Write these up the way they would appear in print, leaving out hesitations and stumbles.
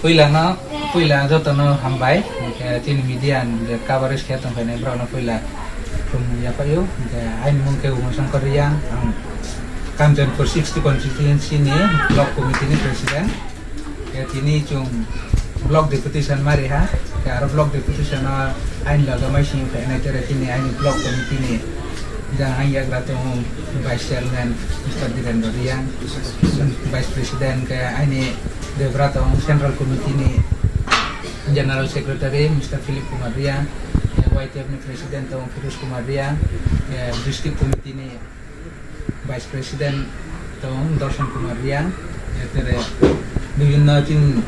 पहिला जतनो हामबाय tin media coverage kaya tong kaya bro na पहिला from yapayo ain mong kaya umusang Korea ang Kamjanpur 60 constituency ni block committee ni president kaya tini chung block deputation mari ha kaya aro block deputation na ain lagamay sing kaya na tira tini ain block committee ni jangan yang ratong vice chairman Mr. Diren Dorian vice president kaya ini Devratong central committee ni general secretary Mr. Philip Kumaria YTF ni president tong Firuz Kumaria district committee ni vice president tong Dorsan Kumaria tere বিভিন্ন tin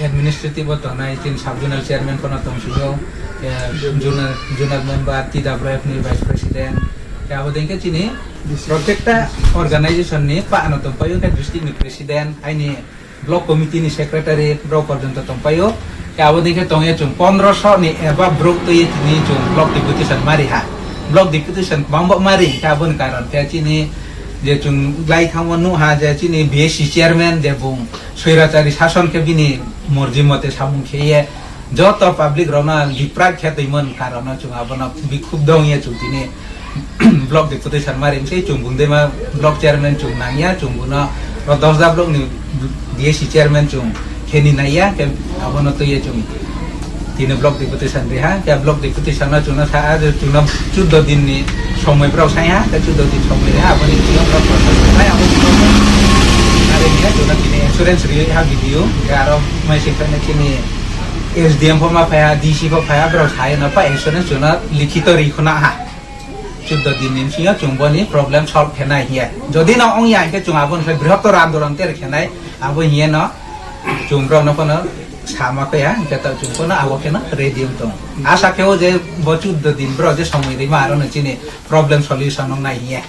administrative to na tin sub-zonal chairman kono tong sujo zonal member TWF ni vice president kaya abodeng ka chini protekta organization ni pa ano tong payo ka district ni president ay ni block committee ni secretary bro porjonto tong payo kaya abodeng ka tong chung 1500 ni eba bro to ni chung block deputation mari ha block deputation bambok mari kaya abon karon kaya chini je chung lai thangwon nu ha je chini BSC chairman je bung soirachari শাসন ke bini morji mote samung kheye joto public rona diprak khetaiman karon chung abona bikhub dong ye chung tini block deputation maring sei chung bungde ma block chairman chung nangya chung buno rodosda block ni BSC chairman chung kheni naya ke abono to ye chung tini block deputation reha ke block deputation na chung na sa chung na 14 din ni সময় প্রাও সাইয়া তা 14 দিন সময় রে আপনি কি process নাই আপনি আরে নিয়া জোনা তিনি ইন্স্যুরেন্স রি হা ভিডিও আরো মাই সেখানে চিনি এসডিএম ফমা ফায়া ডিসি ফায়া ব্রাও সাই না পা ইন্স্যুরেন্স জোনা লিখিত রিখনা হা 14 দিন নিমসিয়া চুংবনি প্রবলেম সলভ খেনাই হিয়া যদি না অং ইয়াকে চুঙাবন ফে বৃহত্তর আন্দোলন তে খেনাই আবো হিয়া না চুংব্রাও না কোন sama kaya kata jumpa na awak kena ready untuk asa kau je bocor din bro je sampai di mana ni problem solution nong naik ya